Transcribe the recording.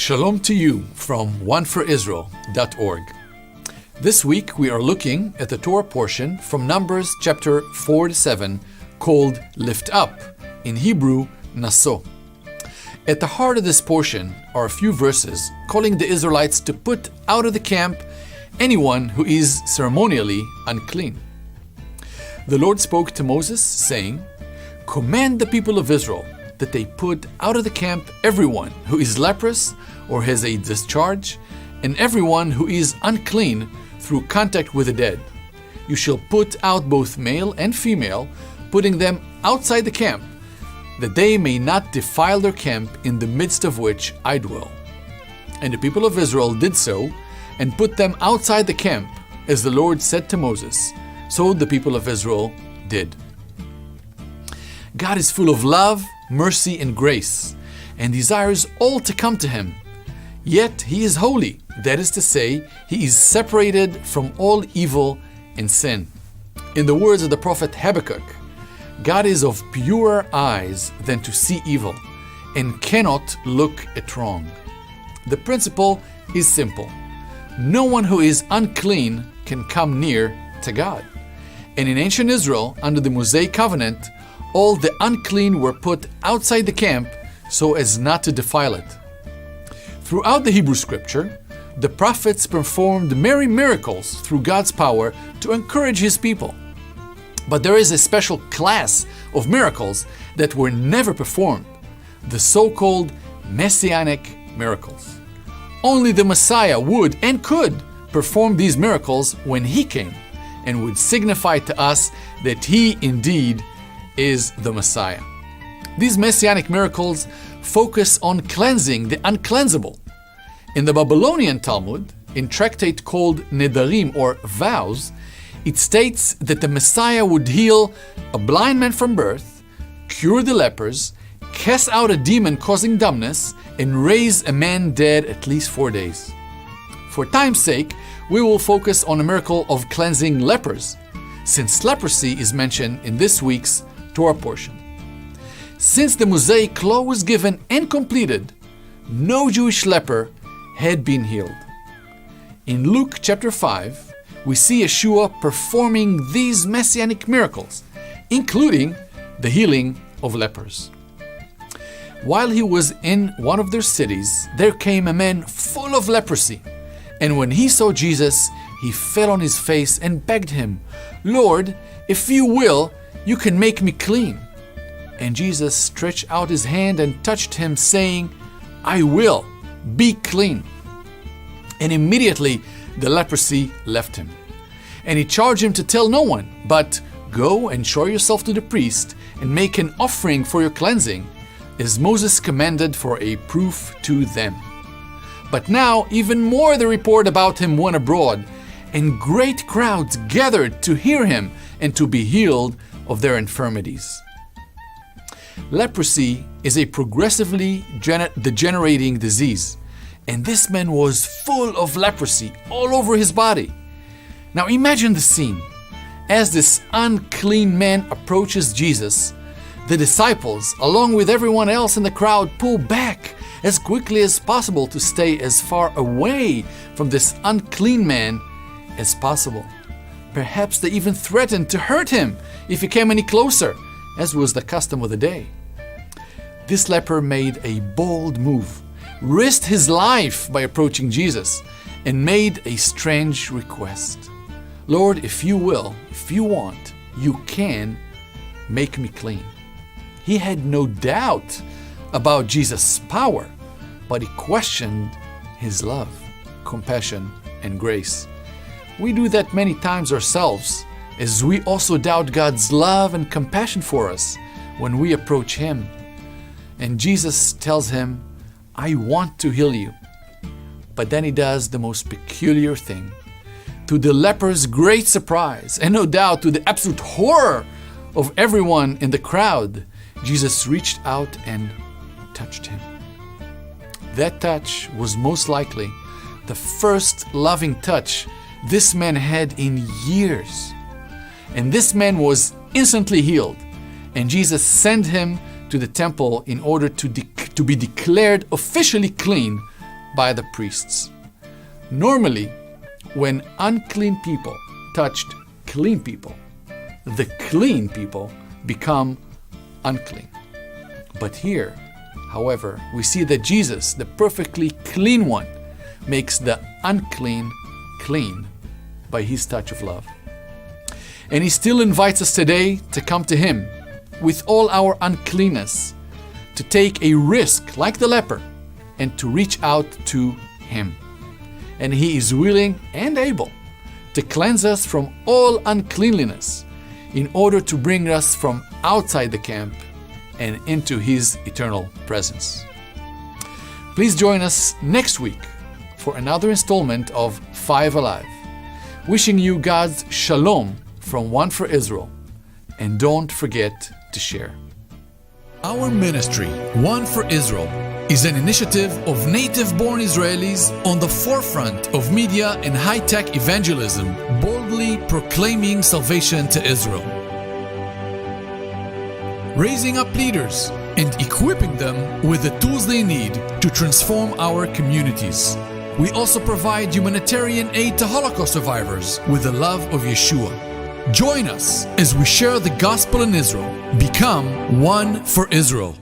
Shalom to you from oneforisrael.org. This week we are looking at the Torah portion from Numbers chapter 4-7 called Lift Up, in Hebrew, Naso. At the heart of this portion are a few verses calling the Israelites to put out of the camp anyone who is ceremonially unclean. The Lord spoke to Moses, saying, "Command the people of Israel that they put out of the camp everyone who is leprous or has a discharge, and everyone who is unclean through contact with the dead. You shall put out both male and female, putting them outside the camp, that they may not defile their camp in the midst of which I dwell." And the people of Israel did so, and put them outside the camp, as the Lord said to Moses. So the people of Israel did. God is full of love, mercy, and grace, and desires all to come to Him. Yet He is holy, that is to say, He is separated from all evil and sin. In the words of the prophet Habakkuk, God is of purer eyes than to see evil, and cannot look at wrong. The principle is simple. No one who is unclean can come near to God. And in ancient Israel, under the Mosaic covenant, all the unclean were put outside the camp so as not to defile it. Throughout the Hebrew scripture, the prophets performed many miracles through God's power to encourage His people. But there is a special class of miracles that were never performed, the so-called messianic miracles. Only the Messiah would and could perform these miracles when He came, and would signify to us that He indeed is the Messiah. These messianic miracles focus on cleansing the uncleansable. In the Babylonian Talmud, in tractate called Nedarim or Vows, it states that the Messiah would heal a blind man from birth, cure the lepers, cast out a demon causing dumbness, and raise a man dead at least 4 days. For time's sake, we will focus on a miracle of cleansing lepers, since leprosy is mentioned in this week's Torah portion. Since the Mosaic law was given and completed, no Jewish leper had been healed. In Luke chapter 5, we see Yeshua performing these messianic miracles, including the healing of lepers. While He was in one of their cities, there came a man full of leprosy. And when he saw Jesus, he fell on his face and begged Him, "Lord, if you will, you can make me clean." And Jesus stretched out His hand and touched him, saying, "I will, be clean." And immediately the leprosy left him. And He charged him to tell no one, but go and show yourself to the priest and make an offering for your cleansing, as Moses commanded, for a proof to them. But now even more the report about him went abroad, and great crowds gathered to hear him and to be healed of their infirmities. Leprosy is a progressively degenerating disease, and this man was full of leprosy all over his body. Now imagine the scene. As this unclean man approaches Jesus, the disciples, along with everyone else in the crowd, pull back as quickly as possible to stay as far away from this unclean man as possible. Perhaps they even threatened to hurt him if he came any closer, as was the custom of the day. This leper made a bold move, risked his life by approaching Jesus, and made a strange request. "Lord, if you will, if you want, you can make me clean." He had no doubt about Jesus' power, but he questioned His love, compassion, and grace. We do that many times ourselves, as we also doubt God's love and compassion for us when we approach Him. And Jesus tells him, "I want to heal you." But then He does the most peculiar thing. To the leper's great surprise, and no doubt to the absolute horror of everyone in the crowd, Jesus reached out and touched him. That touch was most likely the first loving touch this man had in years. And this man was instantly healed, and Jesus sent him to the temple in order to be declared officially clean by the priests. Normally, when unclean people touched clean people, the clean people become unclean. But here, however, we see that Jesus, the perfectly clean one, makes the unclean clean by his touch of love. And he still invites us today to come to him with all our uncleanness, to take a risk like the leper and to reach out to him. And he is willing and able to cleanse us from all uncleanliness in order to bring us from outside the camp and into his eternal presence. Please join us next week for another installment of 5 Alive. Wishing you God's shalom from One for Israel. And don't forget to share. Our ministry, One for Israel, is an initiative of native-born Israelis on the forefront of media and high-tech evangelism, boldly proclaiming salvation to Israel. Raising up leaders and equipping them with the tools they need to transform our communities. We also provide humanitarian aid to Holocaust survivors with the love of Yeshua. Join us as we share the gospel in Israel. Become One for Israel.